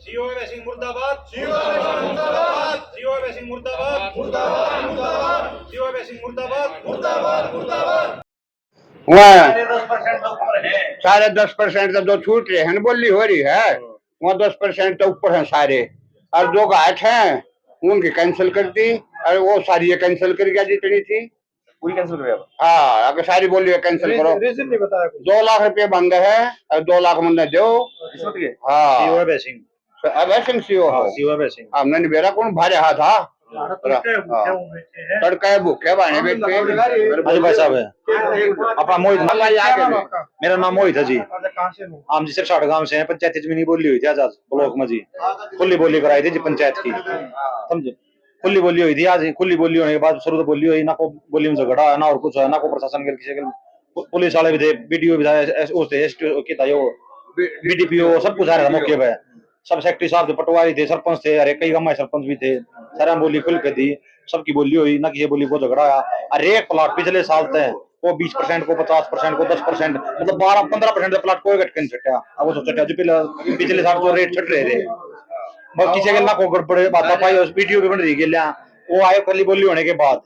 CO Singh मुर्दाबाद, CO मुर्दाबाद, CO Singh मुर्दाबाद, मुर्दाबाद, मुर्दाबाद, सीओ सिंह मुर्दाबाद, मुर्दाबाद, मुर्दाबाद। वहाँ 10% ऊपर है। सारे 10% तो जो छूट रहे हैं बोली हो रही है, वहाँ 10% तो ऊपर है सारे, और जो घाट हैं उनकी कैंसिल कर दी, और वो सारी कैंसिल कर गया जितनी थी पूरी कैंसिल कर दिया। हाँ, अगर सारी बोली कैंसिल करो। रीजन नहीं बताया कुछ। 2 लाख रुपए बंद है और 2 लाख मंदा दो। रिश्वत के हाँ सीओ सिंह, अब सिंह सीओ हो सीओ सिंह। हमने बेरा कौन भारे हाथ था तड़का भूखे बाने बैठे। अरे भाई साहब है अपना मोहित, मेरा नाम मोहित है जी। हम जी सिरसाठ गांव से हैं। पंचायती जमीनी बोली हुई थी आज ब्लॉक में जी, खुली बोली कराई थी जी पंचायत की, समझे। खुली बोली हुई थी आज, खुली बोली होने के बाद शुरू तो बोली हुई ना, को बोली में झगड़ा है ना और कुछ है ना, को प्रशासन के किसी के पुलिस वाले भी थे, बीडीओ भी था, बीडीपीओ सब कुछ आ रहा था मौके पे, सब सेक्रेटरी साहब थे, पटवारी थे, सरपंच थे, अरे कई गांव में सरपंच भी थे, सारा बोली खुल के थी, सबकी बोली हुई ना, किसी बोली को झगड़ा आया। अरे एक प्लाट पिछले साल थे वो 20% को 50% को 10%, मतलब 12-15% प्लाट कोई घट के नहीं छटा। अब वो छटा जो पिछले साल तो रेट छट रहे थे, किसी के ना को गड़बड़े बात पाई, वीडियो भी बन रही गया। वो आए खाली बोली होने के बाद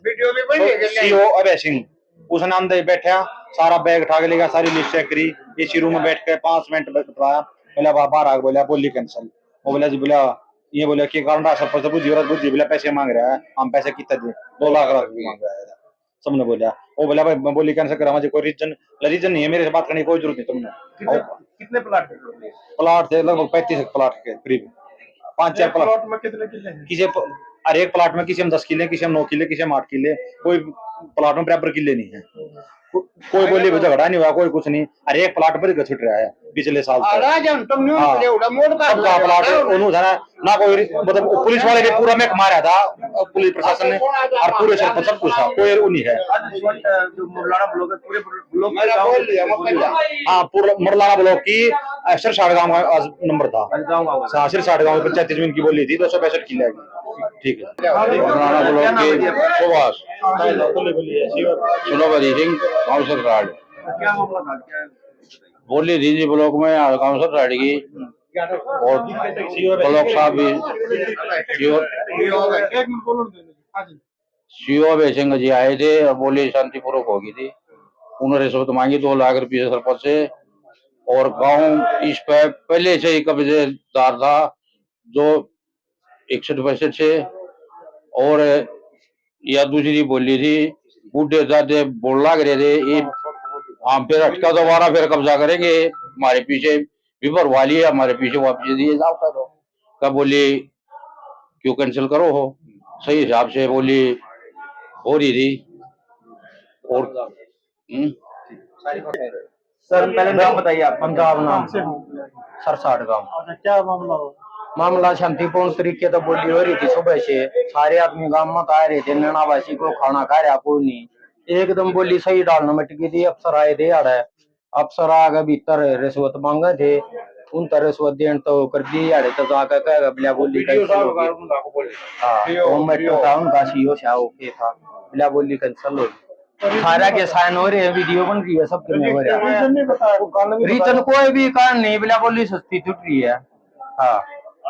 सीओ अभय सिंह उसने अंदर बैठा, सारा बैग उठा के लेगा, सारी लिस्ट चेक करी, इसी रूम में बैठ के 5 मिनट बताया, बोला बाहर आ, बोला बोली कैंसिल। वो बोला जी, बोला ये बोला कि कारण सरपंच बुद्धि बोला पैसे मांग रहा है, हम पैसे कितने दे, 2 लाख मांग रहा है, सबने बोला। वो बोला भाई बोली कैंसिल करा, मुझे कोई रीजन नहीं है, मेरे से बात करने की कोई जरूरत नहीं तुमने। कितने प्लाट थे लगभग 35 प्लाट के करीब, 5-4 प्लाट में कितने किले हैं? किसी हर एक प्लाट में किसी में 10 किले, किसी में 9 किले, किसी में 8 किले, कोई प्लाट में बराबर किले नहीं है। कोई बोली झगड़ा नहीं हुआ, कोई कुछ नहीं, हर एक प्लाट पर छुट रहा है पिछले साल प्लाट ना कोई, मतलब पुलिस वाले ने पूरा में मारा था, पुलिस प्रशासन ने और पूरे सरपंच सब कुछ था, कोई नहीं है। हाँ, पूरा मरलाना ब्लॉक की सिरसाठ गांव का नंबर था, सिरसाठ गांव पंचायत जमीन की बोली थी 265 किले की। ठीक है, मरलाना ब्लॉक के सुभाष सुनोबरी सिंह काउंसलर राड बोली थी जी ब्लॉक में काउंसलर राड की, और ब्लॉक साहब भी सीओ अभय सिंह जी आए थे और बोली शांतिपूर्वक होगी थी। उन्होंने रिश्वत मांगी 2 लाख रुपये सरपंच से, और गांव इस पे पहले से ही कब्जेदार था जो 61% से, और या दूसरी बोली थी बूढ़े दादे बोल लाग रहे थे ये हम फिर हटका दोबारा फिर कब्जा करेंगे, हमारे पीछे भी भरवा लिया, हमारे पीछे वापस दिए जाओ करो। कब बोली क्यों कैंसिल करो हो, सही हिसाब से बोली हो रही थी। और सर पहले नाम बताइए आप। पंजाब नाम सरसाठ गांव। क्या मामला हो? मामला शांतिपूर्ण तरीके तो बोली हो रही थी, सुबह से सारे आदमी गांव में आ रहे थे, नैनावासी को खाना खा रहा कोई नहीं, एकदम बोली सही डालना में टिकी थी। अफसर आए थे अड़े, अफसर आगे भीतर रिश्वत मांगे थे, उन तर रिश्वत देन तो कर दी अड़े, तो जाकर कह बिला बोली कैंसिल था उनका सीओ ओके था, बिला बोली कैंसिल हो, सारा के साइन हो रहे हैं, वीडियो बन रही है, सब में हो रहा है। रीजन कोई भी कारण नहीं, बिला बोली सस्ती छुट रही है। हाँ,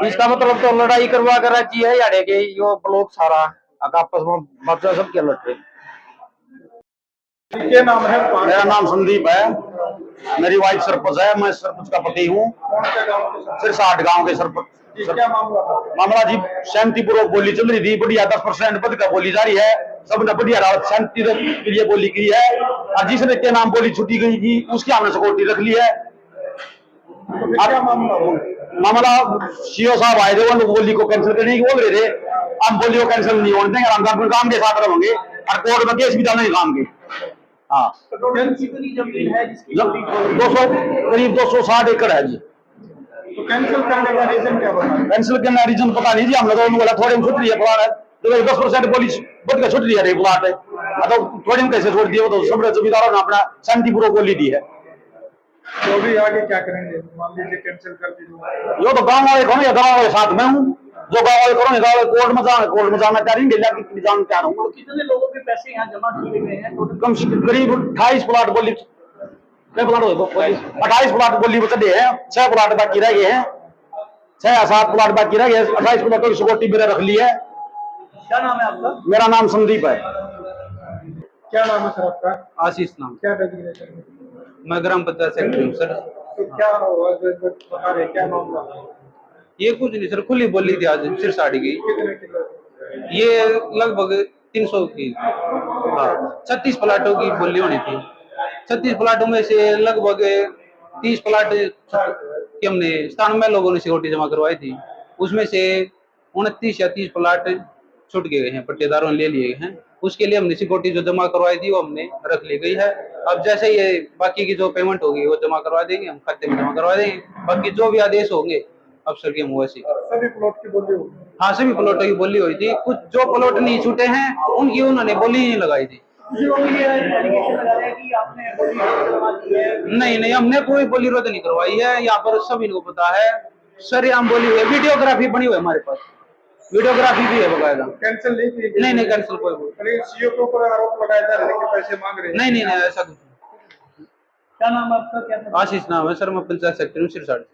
इसका मतलब तो लड़ाई करवा कर रही है यारे के यो ब्लॉक सारा आपस में बच्चा सब के लड़ रहे। क्या नाम है? मेरा नाम संदीप है, मेरी वाइफ सरपंच है, मैं सरपंच का पति हूँ, सिरसाठ गांव के सरपंच। क्या मामला था? मामला जी शांतिपूर्वक बोली चल रही थी, बढ़िया 10% पद का बोली जा रही है, सबने बढ़िया शांति के लिए बोली की है, और जिसने के नाम बोली छुट्टी गई थी उसकी हमने सिक्योरिटी रख ली है। क्या मामला सीओ साहब आए थे, वो बोली को कैंसिल करने की बोल रहे थे, हम बोली को कैंसिल नहीं होने देंगे, हम अपने काम के साथ रहेंगे और कोर्ट में केस भी डालेंगे काम के। हाँ, 200 करीब 260 एकड़ है जी। तो कैंसिल करने का रीजन क्या बता? कैंसिल करना रीजन पता नहीं जी, हमने तो बोला थोड़े में छुट रही है प्लाट है, तो 10% बोली बढ़ के छुट रही है प्लाट है, तो थोड़ी में कैसे छोड़ दिए, वो तो सब जमींदारों ने अपना शांतिपूर्वक बोली दी है। तो अभी आगे क्या करेंगे? मान लीजिए कैंसिल कर दीजिए, यो तो गाँव वाले करो या गाँव वाले साथ में हूँ, जो गाँव वाले करो गाँव वाले कोर्ट में जाना चाह रही है, जाना चाह रहा हूँ। कितने लोगों के पैसे यहाँ जमा किए गए हैं? कम से करीब 28 प्लाट बोली, 28 प्लाट बोली बचे हैं, 6 प्लाट बाकी रह गए हैं। 6-7 प्लॉट बाकी रह गए, 28 प्लॉटों की सिक्योरिटी मेरा रख ली है। क्या नाम है आपका? मेरा नाम संदीप है। क्या नाम है सर आपका? आशीष नाम, क्या डेजिग्नेशन है? मैं ग्राम पंचायत सेक्रेटरी हूँ सर। तो क्या हुआ जो बता रहे, क्या मामला? ये कुछ नहीं सर, खुली बोली थी आज सिरसाड़ी की। कितने किलो? ये लगभग 300 की, हाँ 36 प्लाटों की बोली होनी थी। 36 प्लाटों में से लगभग 30 प्लाट की हमने 97 लोगों ने सिक्योरिटी जमा करवाई थी। उसमें से 29 या 30 प्लाट छूट गए हैं, पट्टेदारों ने ले लिए हैं। उसके लिए हमने सिक्योरिटी जो जमा करवाई थी वो हमने रख ली गई है। अब जैसे ये बाकी की जो पेमेंट होगी वो जमा करवा देंगे, हम खाते में जमा करवा देंगे। बाकी जो भी आदेश होंगे अफसर के मुँह से। सभी प्लॉट की बोली होगी? हाँ सभी प्लॉटों की बोली हुई थी। कुछ जो प्लॉट नहीं छूटे हैं उनकी उन्होंने बोली ही नहीं लगाई थी। नहीं नहीं, हमने कोई बोली रद्द नहीं करवाई है। यहाँ पर सभी को पता है, सरेआम बोली हुई है। वीडियोग्राफी बनी हुई है हमारे पास, वीडियोग्राफी भी है बकायदा। कैंसिल नहीं की? नहीं नहीं, कैंसिल कोई बोल लेकिन सीओ के ऊपर आरोप लगाया जा रहा है कि पैसे मांग रहे हैं। नहीं नहीं नहीं, ऐसा कुछ नहीं। क्या नाम है आपका? क्या आशीष नाम है सर, मैं पंचायत सेक्रेटरी हूँ सिरसाड़ी।